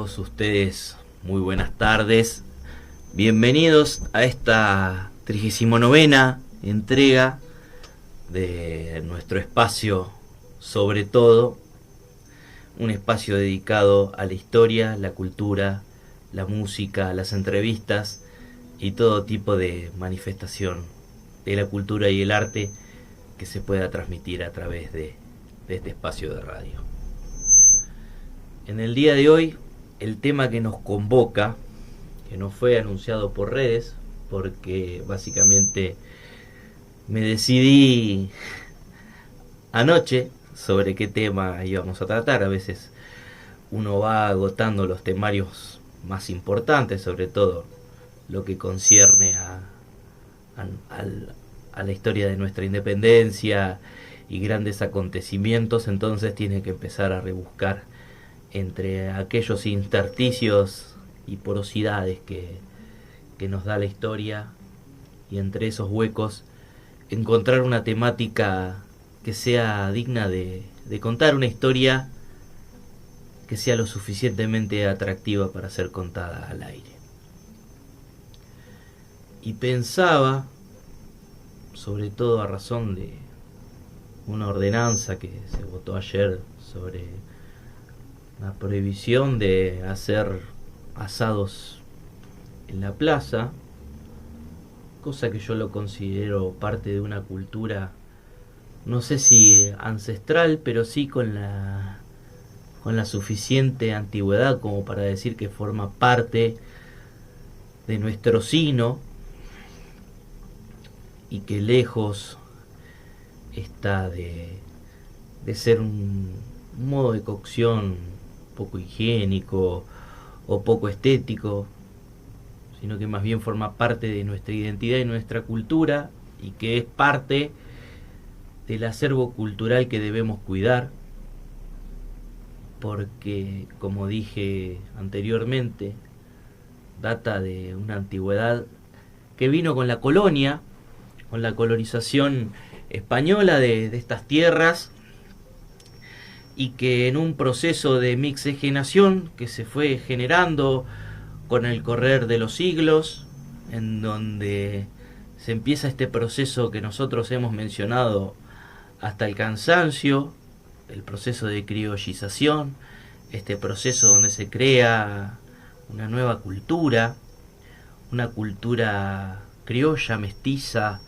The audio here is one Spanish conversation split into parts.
todos ustedes, muy buenas tardes. Bienvenidos a esta 39ª entrega de nuestro espacio Sobre Todo, un espacio dedicado a la historia, la cultura, la música, las entrevistas y todo tipo de manifestación de la cultura y el arte que se pueda transmitir a través de este espacio de radio. En el día de hoy, el tema que nos convoca, que nos fue anunciado por redes, porque básicamente me decidí anoche sobre qué tema íbamos a tratar. A veces uno va agotando los temarios más importantes, sobre todo lo que concierne a la historia de nuestra independencia y grandes acontecimientos. Entonces tiene que empezar a rebuscar entre aquellos intersticios y porosidades que nos da la historia, y entre esos huecos encontrar una temática que sea digna de contar una historia que sea lo suficientemente atractiva para ser contada al aire. Y pensaba, sobre todo a razón de una ordenanza que se votó ayer sobre la prohibición de hacer asados en la plaza, cosa que yo lo considero parte de una cultura, no sé si ancestral, pero sí con la suficiente antigüedad como para decir que forma parte de nuestro sino, y que lejos está de ser un modo de cocción poco higiénico o poco estético, sino que más bien forma parte de nuestra identidad y nuestra cultura, y que es parte del acervo cultural que debemos cuidar, porque, como dije anteriormente, data de una antigüedad que vino con la colonia, con la colonización española de estas tierras, y que en un proceso de mixigenación que se fue generando con el correr de los siglos, en donde se empieza este proceso que nosotros hemos mencionado hasta el cansancio, el proceso de criollización, este proceso donde se crea una nueva cultura, una cultura criolla, mestiza,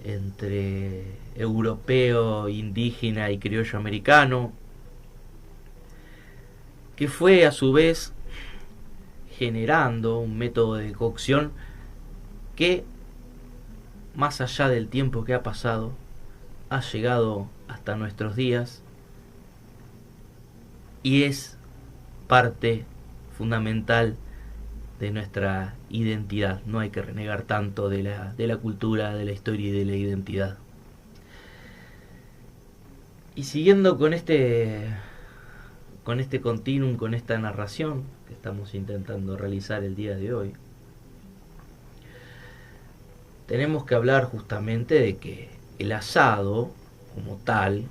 entre europeo, indígena y criollo americano, que fue a su vez generando un método de cocción que, más allá del tiempo que ha pasado, ha llegado hasta nuestros días y es parte fundamental de nuestra identidad. No hay que renegar tanto de la cultura, de la historia y de la identidad. Y siguiendo con este continuum, con esta narración que estamos intentando realizar el día de hoy, tenemos que hablar justamente de que el asado como tal,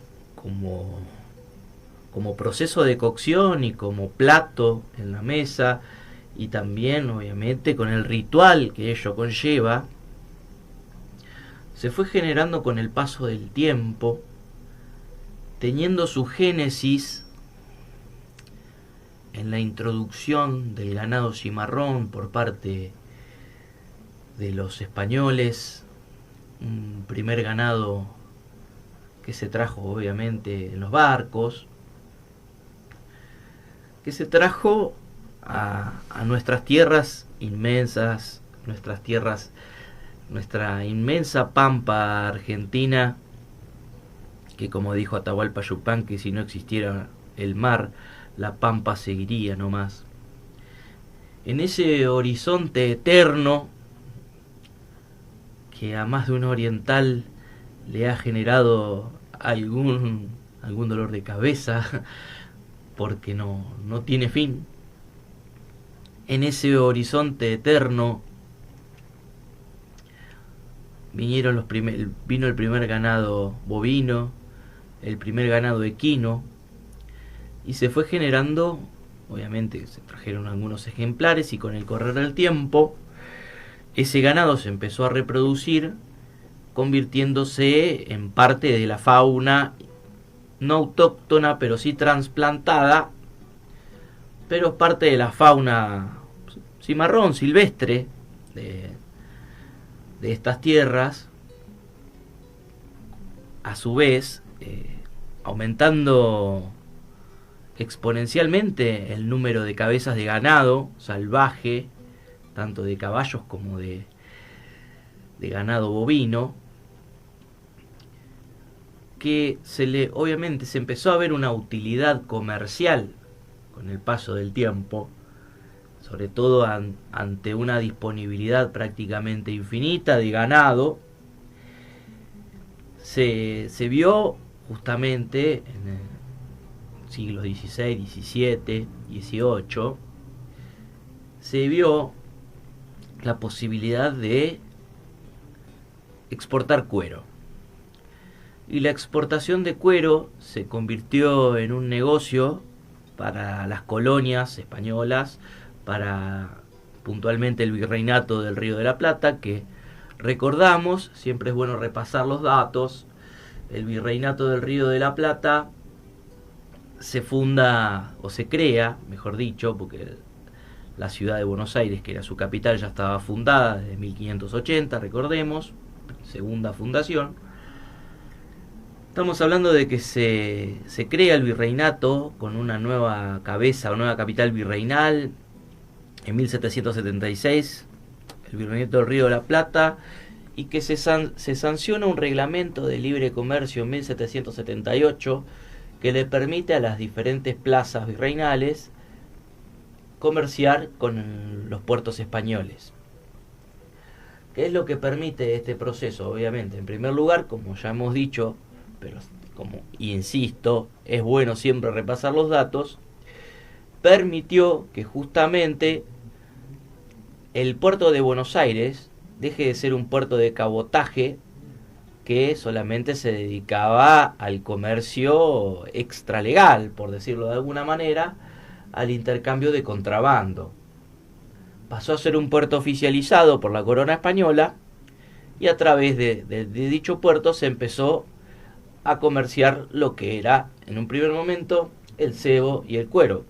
como proceso de cocción y como plato en la mesa, y también obviamente con el ritual que ello conlleva, se fue generando con el paso del tiempo, teniendo su génesis en la introducción del ganado cimarrón por parte de los españoles, un primer ganado que se trajo obviamente en los barcos, que se trajo a nuestras tierras inmensas, nuestra inmensa pampa argentina, que, como dijo Atahualpa Yupanqui, si no existiera el mar, la pampa seguiría nomás. En ese horizonte eterno que a más de un oriental le ha generado algún dolor de cabeza, porque no tiene fin. En ese horizonte eterno vino el primer ganado bovino, el primer ganado equino, y se fue generando obviamente se trajeron algunos ejemplares y con el correr del tiempo ese ganado se empezó a reproducir, convirtiéndose en parte de la fauna no autóctona, pero sí transplantada, pero parte de la fauna cimarrón, silvestre, de estas tierras, a su vez, aumentando exponencialmente el número de cabezas de ganado salvaje, tanto de caballos como de ganado bovino, que obviamente se empezó a ver una utilidad comercial con el paso del tiempo, sobre todo ante una disponibilidad prácticamente infinita de ganado. Se vio justamente en el siglo XVI, XVII, XVIII, se vio la posibilidad de exportar cuero. Y la exportación de cuero se convirtió en un negocio para las colonias españolas, para puntualmente el virreinato del Río de la Plata, que recordamos, siempre es bueno repasar los datos. El virreinato del Río de la Plata se funda, o se crea, mejor dicho, porque la ciudad de Buenos Aires, que era su capital, ya estaba fundada desde 1580, recordemos, segunda fundación. Estamos hablando de que se crea el virreinato con una nueva cabeza, una nueva capital virreinal en 1776, el virreinato del Río de la Plata, y que se sanciona un reglamento de libre comercio en 1778 que le permite a las diferentes plazas virreinales comerciar con los puertos españoles. ¿Qué es lo que permite este proceso? Obviamente, en primer lugar, como ya hemos dicho, pero como insisto, es bueno siempre repasar los datos, permitió que justamente el puerto de Buenos Aires deje de ser un puerto de cabotaje que solamente se dedicaba al comercio extralegal, por decirlo de alguna manera, al intercambio de contrabando. Pasó a ser un puerto oficializado por la corona española y a través de dicho puerto se empezó a comerciar lo que era, en un primer momento, el cebo y el cuero.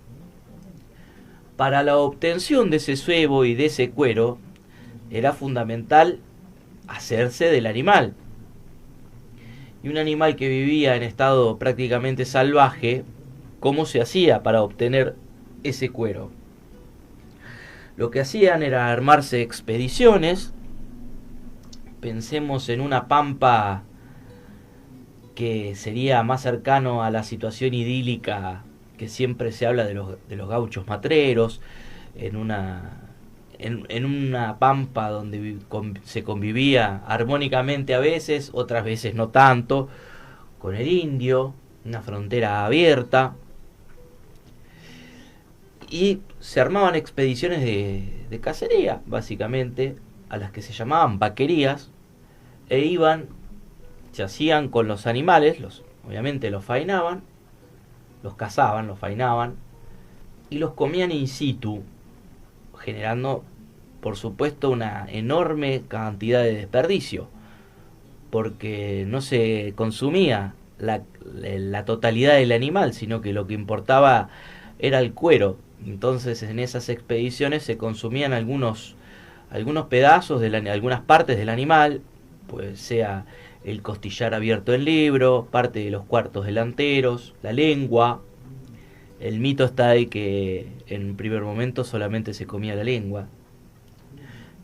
Para la obtención de ese cebo y de ese cuero, era fundamental hacerse del animal. Y un animal que vivía en estado prácticamente salvaje, ¿cómo se hacía para obtener ese cuero? Lo que hacían era armarse expediciones. Pensemos en una pampa que sería más cercano a la situación idílica que siempre se habla de los gauchos matreros, en una pampa donde se convivía armónicamente a veces, otras veces no tanto, con el indio, una frontera abierta, y se armaban expediciones de cacería, básicamente, a las que se llamaban vaquerías, e iban, se hacían con los animales, obviamente los faenaban, los cazaban, los faenaban, y los comían in situ, generando, por supuesto, una enorme cantidad de desperdicio, porque no se consumía la totalidad del animal, sino que lo que importaba era el cuero. Entonces, en esas expediciones se consumían algunos pedazos algunas partes del animal, pues sea el costillar abierto en libro, parte de los cuartos delanteros, la lengua. El mito está de que en primer momento solamente se comía la lengua.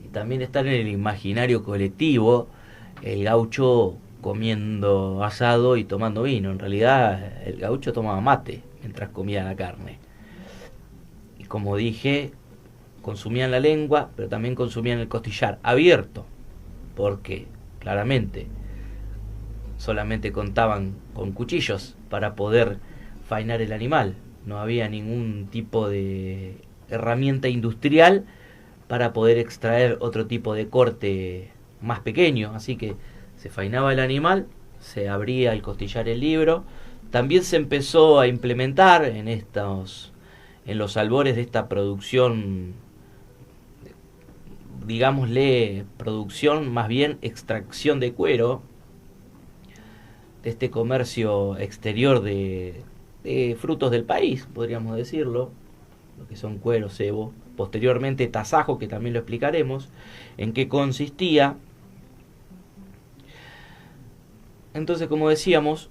Y también está en el imaginario colectivo el gaucho comiendo asado y tomando vino. En realidad el gaucho tomaba mate mientras comía la carne. Y como dije, consumían la lengua, pero también consumían el costillar abierto, porque claramente solamente contaban con cuchillos para poder faenar el animal. No había ningún tipo de herramienta industrial para poder extraer otro tipo de corte más pequeño. Así que se faenaba el animal, se abría el costillar el libro. También se empezó a implementar en en los albores de esta producción, digámosle producción, más bien extracción de cuero, de este comercio exterior de frutos del país, podríamos decirlo, lo que son cuero, cebo, posteriormente tasajo, que también lo explicaremos, en qué consistía. Entonces, como decíamos,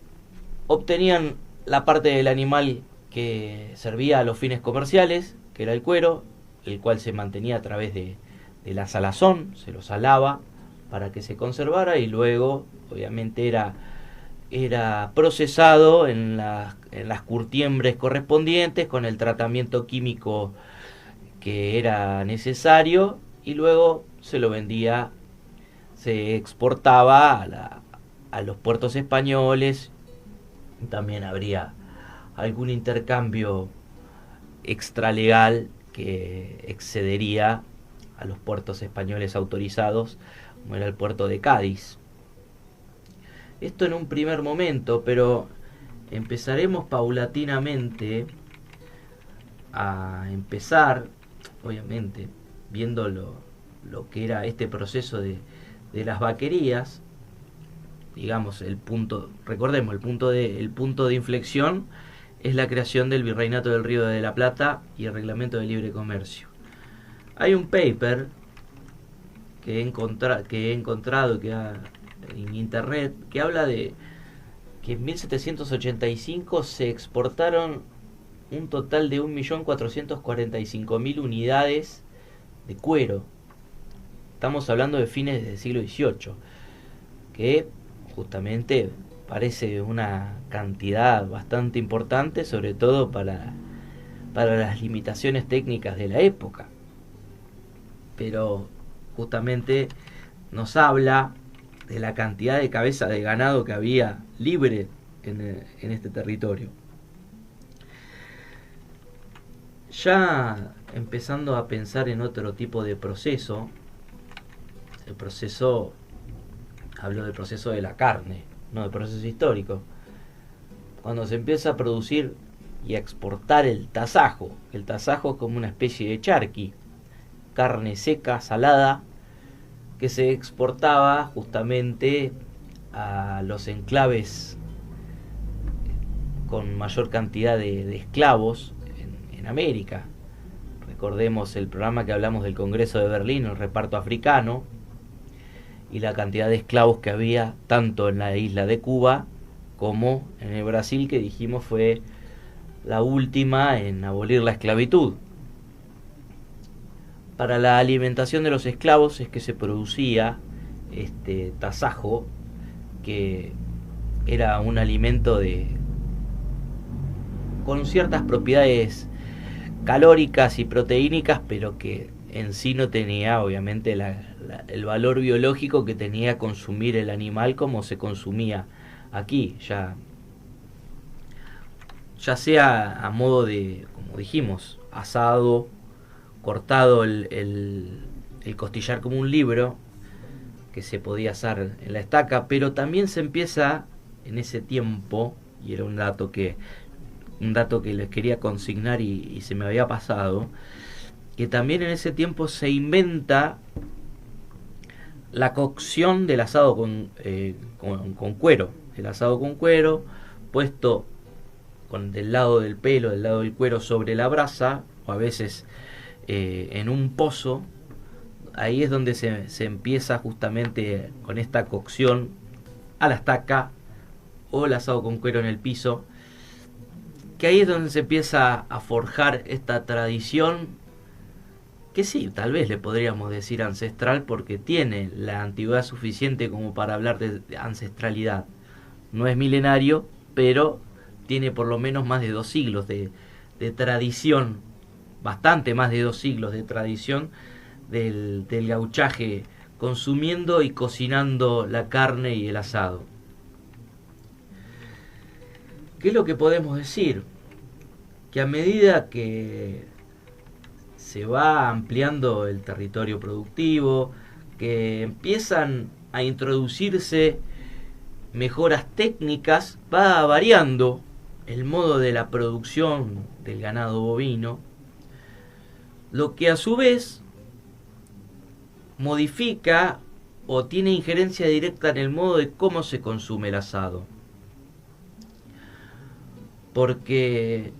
obtenían la parte del animal que servía a los fines comerciales, que era el cuero, el cual se mantenía a través de la salazón, se lo salaba para que se conservara y luego, obviamente, era procesado en las curtiembres correspondientes con el tratamiento químico que era necesario y luego se lo vendía, se exportaba a los puertos españoles. También habría algún intercambio extralegal que excedería a los puertos españoles autorizados, como era el puerto de Cádiz. Esto en un primer momento, pero empezaremos paulatinamente a empezar, obviamente, viendo lo que era este proceso de las vaquerías. Digamos, recordemos, el punto de inflexión es la creación del Virreinato del Río de la Plata y el Reglamento de Libre Comercio. Hay un paper que he encontrado en internet que habla de que en 1785 se exportaron un total de 1.445.000 unidades de cuero. Estamos hablando de fines del siglo XVIII, que justamente parece una cantidad bastante importante, sobre todo para las limitaciones técnicas de la época. Pero justamente nos habla de la cantidad de cabeza de ganado que había libre en este territorio. Ya empezando a pensar en otro tipo de proceso, hablo del proceso de la carne, no del proceso histórico. Cuando se empieza a producir y a exportar el tasajo es como una especie de charqui, carne seca, salada, que se exportaba justamente a los enclaves con mayor cantidad de esclavos en América. Recordemos el programa que hablamos del Congreso de Berlín, el reparto africano, y la cantidad de esclavos que había tanto en la isla de Cuba como en el Brasil, que dijimos fue la última en abolir la esclavitud. Para la alimentación de los esclavos es que se producía este tasajo, que era un alimento con ciertas propiedades calóricas y proteínicas, pero que en sí no tenía obviamente el valor biológico que tenía consumir el animal como se consumía aquí, ya sea a modo de, como dijimos, asado, cortado el costillar como un libro, que se podía asar en la estaca, pero también se empieza en ese tiempo, y era un dato que les quería consignar y se me había pasado, que también en ese tiempo se inventa la cocción del asado con cuero, el asado con cuero puesto del lado del pelo, del lado del cuero sobre la brasa, o a veces en un pozo. Ahí es donde se empieza justamente con esta cocción a la estaca o el asado con cuero en el piso, que ahí es donde se empieza a forjar esta tradición que sí, tal vez le podríamos decir ancestral, porque tiene la antigüedad suficiente como para hablar de ancestralidad. No es milenario, pero tiene por lo menos más de 2 siglos de tradición, bastante más de 2 siglos de tradición del gauchaje, consumiendo y cocinando la carne y el asado. ¿Qué es lo que podemos decir? Que a medida que se va ampliando el territorio productivo, que empiezan a introducirse mejoras técnicas, va variando el modo de la producción del ganado bovino, lo que a su vez modifica o tiene injerencia directa en el modo de cómo se consume el asado. Porque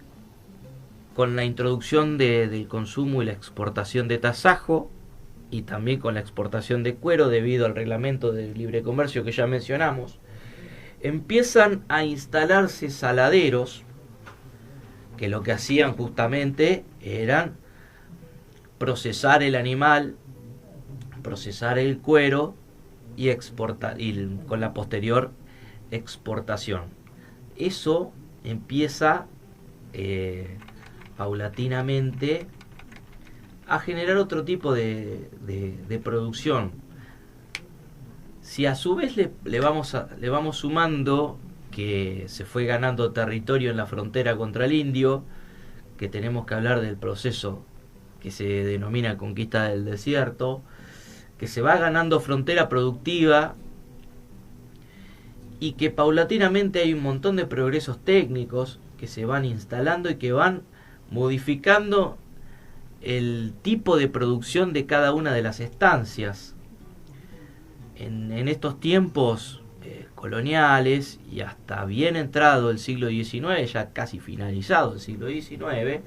con la introducción del consumo y la exportación de tasajo, y también con la exportación de cuero debido al reglamento de libre comercio que ya mencionamos, empiezan a instalarse saladeros que lo que hacían justamente eran procesar el animal, procesar el cuero y exportar, y con la posterior exportación. Eso empieza paulatinamente a generar otro tipo de producción. Si a su vez le vamos sumando que se fue ganando territorio en la frontera contra el indio, que tenemos que hablar del proceso que se denomina conquista del desierto, que se va ganando frontera productiva y que paulatinamente hay un montón de progresos técnicos que se van instalando y que van modificando el tipo de producción de cada una de las estancias. En estos tiempos coloniales y hasta bien entrado el siglo XIX, ya casi finalizado el siglo XIX,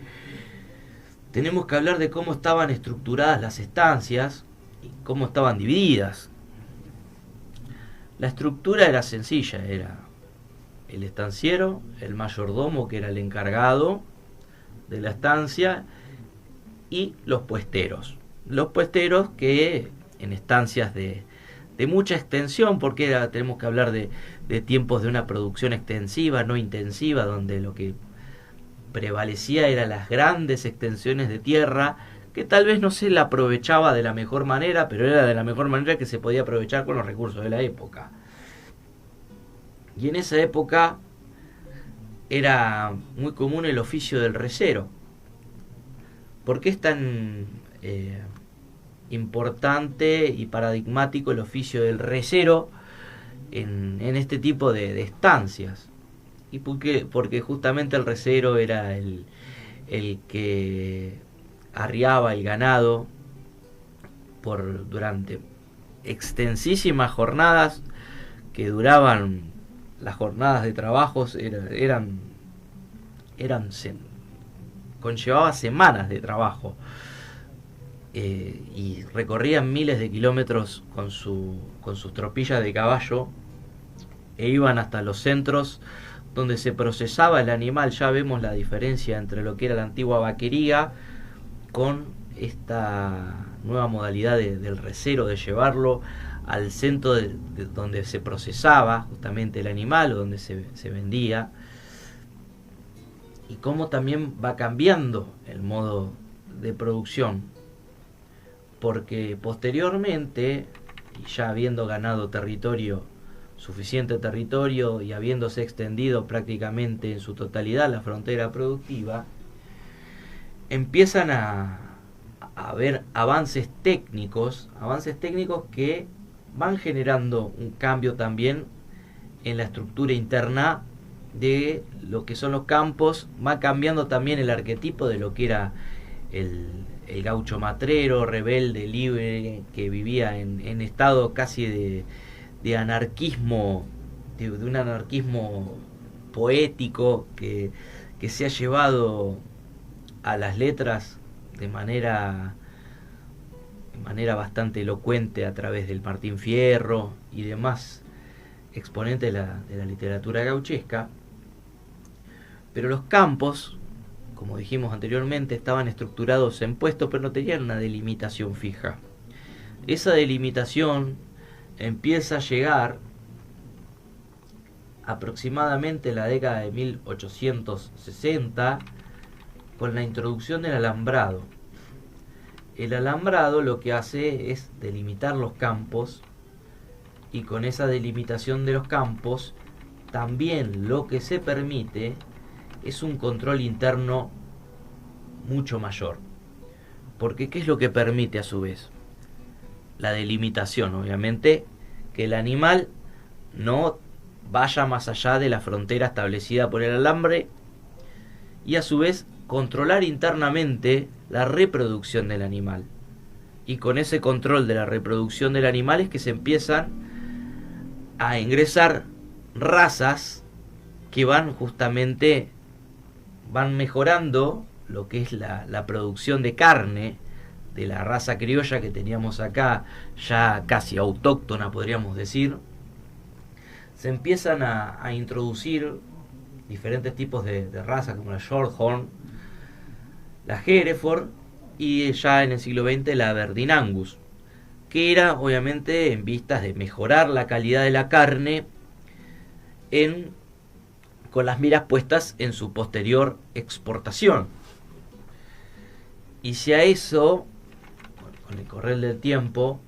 tenemos que hablar de cómo estaban estructuradas las estancias y cómo estaban divididas. La estructura era sencilla, era el estanciero, el mayordomo que era el encargado de la estancia y los puesteros. Los puesteros que en estancias de mucha extensión, porque tenemos que hablar de tiempos de una producción extensiva, no intensiva, donde lo que prevalecía eran las grandes extensiones de tierra, que tal vez no se la aprovechaba de la mejor manera, pero era de la mejor manera que se podía aprovechar con los recursos de la época. Y en esa época era muy común el oficio del recero. ¿Por qué es tan importante y paradigmático el oficio del recero en este tipo de estancias? ¿Y por qué? Porque justamente el recero era el que arriaba el ganado durante extensísimas jornadas que duraban. Las jornadas de trabajos conllevaba semanas de trabajo, y recorrían miles de kilómetros con sus tropillas de caballo e iban hasta los centros donde se procesaba el animal. Ya vemos la diferencia entre lo que era la antigua vaquería con esta nueva modalidad del recero, de llevarlo al centro de donde se procesaba justamente el animal o donde se vendía, y cómo también va cambiando el modo de producción, porque posteriormente, y ya habiendo ganado suficiente territorio y habiéndose extendido prácticamente en su totalidad la frontera productiva, empiezan a haber avances técnicos que van generando un cambio también en la estructura interna de lo que son los campos. Va cambiando también el arquetipo de lo que era el gaucho matrero, rebelde, libre, que vivía en estado casi de anarquismo, de un anarquismo poético que se ha llevado a las letras de manera bastante elocuente a través del Martín Fierro y demás exponentes de la literatura gauchesca. Pero los campos, como dijimos anteriormente, estaban estructurados en puestos, pero no tenían una delimitación fija. Esa delimitación empieza a llegar aproximadamente en la década de 1860 con la introducción del alambrado. El alambrado lo que hace es delimitar los campos, y con esa delimitación de los campos también lo que se permite es un control interno mucho mayor. Porque ¿qué es lo que permite a su vez? La delimitación, obviamente, que el animal no vaya más allá de la frontera establecida por el alambre y a su vez controlar internamente la reproducción del animal. Y con ese control de la reproducción del animal es que se empiezan a ingresar razas que van mejorando lo que es la producción de carne de la raza criolla que teníamos acá, ya casi autóctona podríamos decir. Se empiezan a introducir diferentes tipos de razas como la Shorthorn, la Hereford y ya en el siglo XX la Aberdeen Angus, que era obviamente en vistas de mejorar la calidad de la carne con las miras puestas en su posterior exportación. Y si a eso, con el correr del tiempo,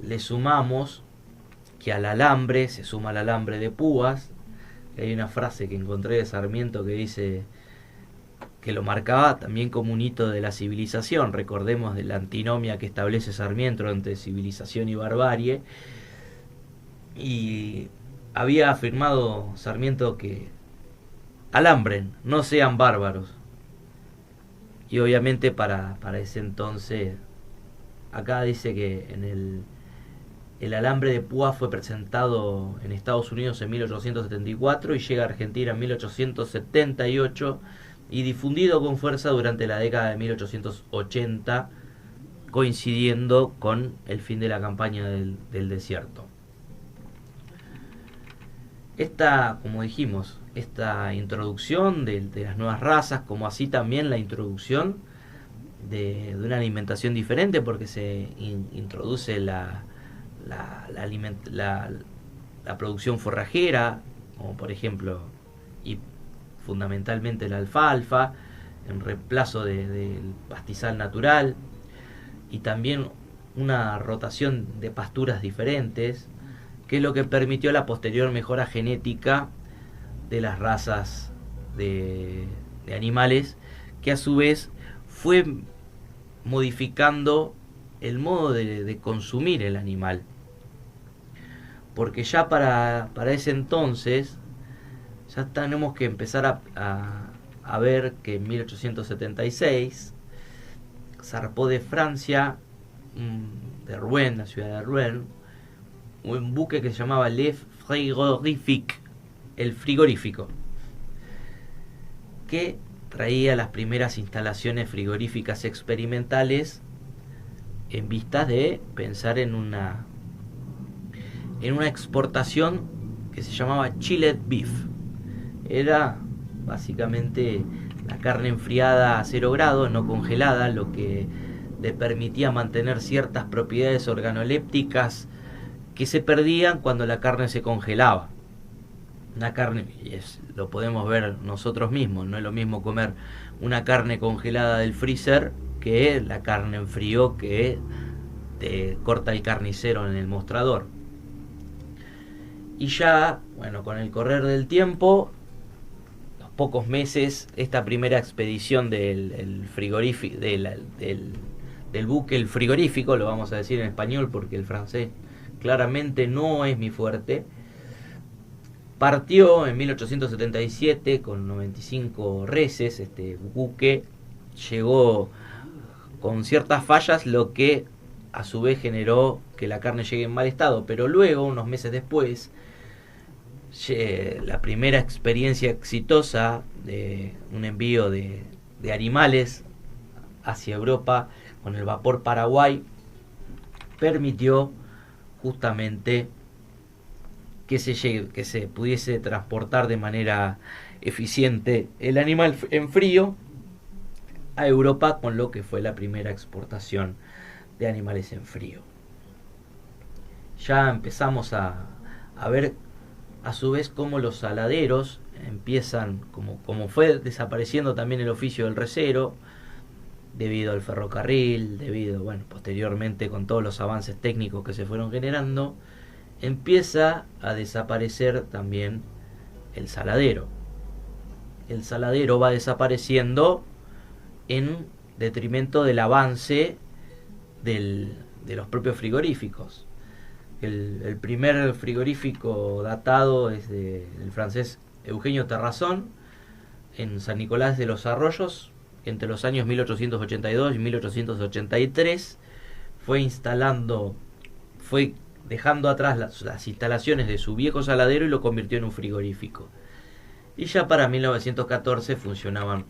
le sumamos que al alambre se suma el alambre de púas, que hay una frase que encontré de Sarmiento que dice que lo marcaba también como un hito de la civilización. Recordemos de la antinomia que establece Sarmiento entre civilización y barbarie, y había afirmado Sarmiento que alambren, no sean bárbaros. Y obviamente para ese entonces, acá dice que el alambre de púa fue presentado en Estados Unidos en 1874 y llega a Argentina en 1878 y difundido con fuerza durante la década de 1880, coincidiendo con el fin de la campaña del desierto. Como dijimos, esta introducción de las nuevas razas, como así también la introducción de una alimentación diferente, porque se introduce la producción forrajera, como por ejemplo y fundamentalmente la alfalfa, en reemplazo del pastizal natural, y también una rotación de pasturas diferentes, que es lo que permitió la posterior mejora genética de las razas de animales, que a su vez fue modificando el modo de consumir el animal. Porque ya para ese entonces ya tenemos que empezar a ver que en 1876 zarpó de Francia, de Rouen, la ciudad de Rouen, un buque que se llamaba Le Frigorifique, el frigorífico, que traía las primeras instalaciones frigoríficas experimentales en vistas de pensar en una exportación que se llamaba chilled beef. Era básicamente la carne enfriada a 0 grados, no congelada, lo que le permitía mantener ciertas propiedades organolépticas que se perdían cuando la carne se congelaba. Una carne, lo podemos ver nosotros mismos, no es lo mismo comer una carne congelada del freezer que la carne en frío que te corta el carnicero en el mostrador. Y ya, bueno, con el correr del tiempo, los pocos meses, esta primera expedición del frigorífico, del buque, el frigorífico, lo vamos a decir en español porque el francés claramente no es mi fuerte, partió en 1877 con 95 reses. Este buque llegó con ciertas fallas, lo que a su vez generó que la carne llegue en mal estado, pero luego, unos meses después, la primera experiencia exitosa de un envío de animales hacia Europa con el vapor Paraguay permitió justamente que se pudiese transportar de manera eficiente el animal en frío a Europa, con lo que fue la primera exportación de animales en frío. Ya empezamos a ver a su vez cómo los saladeros empiezan, como fue desapareciendo también el oficio del recero debido al ferrocarril, posteriormente con todos los avances técnicos que se fueron generando, empieza a desaparecer también el saladero. El saladero va desapareciendo en detrimento del avance de los propios frigoríficos. El primer frigorífico datado es del francés Eugenio Terrasson en San Nicolás de los Arroyos, entre los años 1882 y 1883, fue dejando atrás las instalaciones de su viejo saladero y lo convirtió en un frigorífico. Y ya para 1914 funcionaban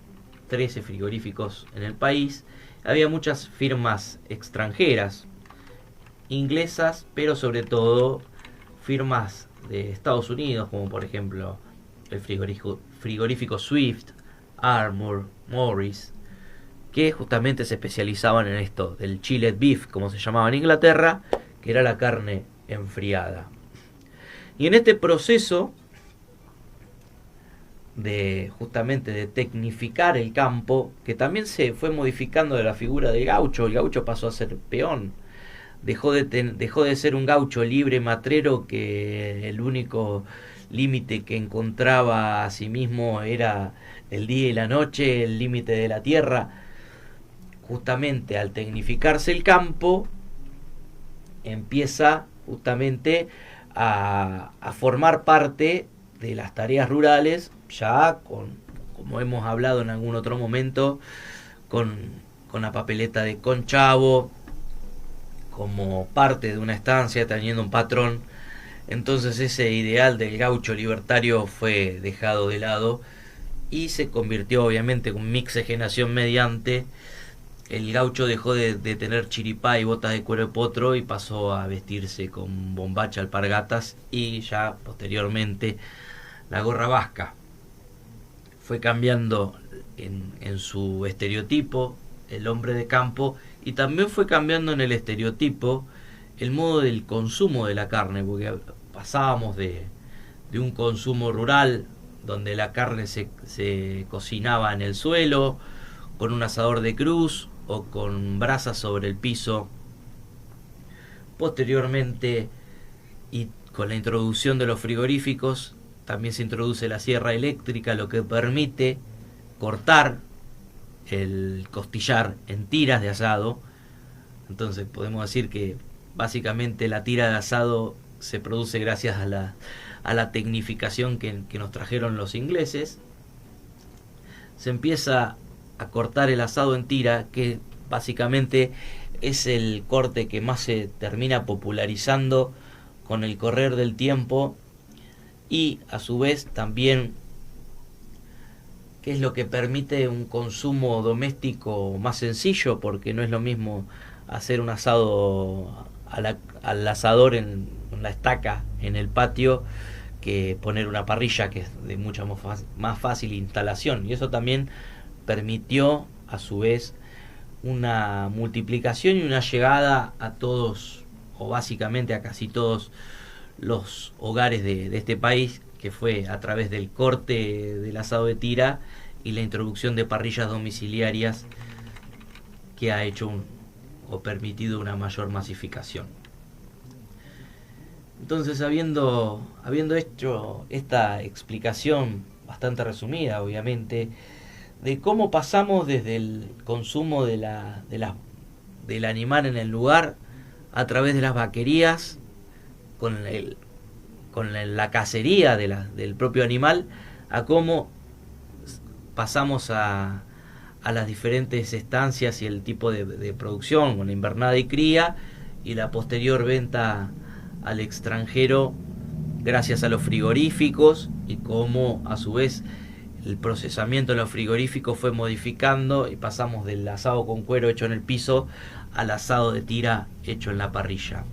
13 frigoríficos en el país. Había muchas firmas extranjeras, inglesas, pero sobre todo firmas de Estados Unidos, como por ejemplo el frigorífico Swift, Armour, Morris, que justamente se especializaban en esto del chilled beef, como se llamaba en Inglaterra, que era la carne enfriada. Y en este proceso de justamente de tecnificar el campo, que también se fue modificando de la figura del gaucho, el gaucho pasó a ser peón, dejó de ser un gaucho libre matrero que el único límite que encontraba a sí mismo era el día y la noche, el límite de la tierra. Justamente al tecnificarse el campo, empieza justamente a formar parte de las tareas rurales, ya como hemos hablado en algún otro momento, con la papeleta de conchavo, como parte de una estancia, teniendo un patrón. Entonces ese ideal del gaucho libertario fue dejado de lado y se convirtió obviamente en un mixigenación mediante. El gaucho dejó de tener chiripá y botas de cuero de potro y pasó a vestirse con bombacha, alpargatas y ya posteriormente la gorra vasca. Fue cambiando en su estereotipo el hombre de campo, y también fue cambiando en el estereotipo el modo del consumo de la carne, porque pasábamos de un consumo rural donde la carne se cocinaba en el suelo con un asador de cruz o con brasas sobre el piso. Posteriormente, y con la introducción de los frigoríficos, también se introduce la sierra eléctrica, lo que permite cortar el costillar en tiras de asado. Entonces podemos decir que básicamente la tira de asado se produce gracias a la tecnificación que nos trajeron los ingleses. Se empieza a cortar el asado en tira, que básicamente es el corte que más se termina popularizando con el correr del tiempo, y a su vez también que es lo que permite un consumo doméstico más sencillo, porque no es lo mismo hacer un asado al asador en la estaca en el patio que poner una parrilla, que es de mucha más fácil instalación. Y eso también permitió a su vez una multiplicación y una llegada a todos, o básicamente a casi todos los hogares de este país, que fue a través del corte del asado de tira y la introducción de parrillas domiciliarias, que ha hecho o permitido una mayor masificación. Entonces, habiendo hecho esta explicación bastante resumida, obviamente, de cómo pasamos desde el consumo del animal en el lugar, a través de las vaquerías, con la cacería del propio animal, a cómo pasamos a las diferentes estancias y el tipo de producción, con la invernada y cría, y la posterior venta al extranjero gracias a los frigoríficos, y cómo a su vez el procesamiento de los frigoríficos fue modificando y pasamos del asado con cuero hecho en el piso al asado de tira hecho en la parrilla.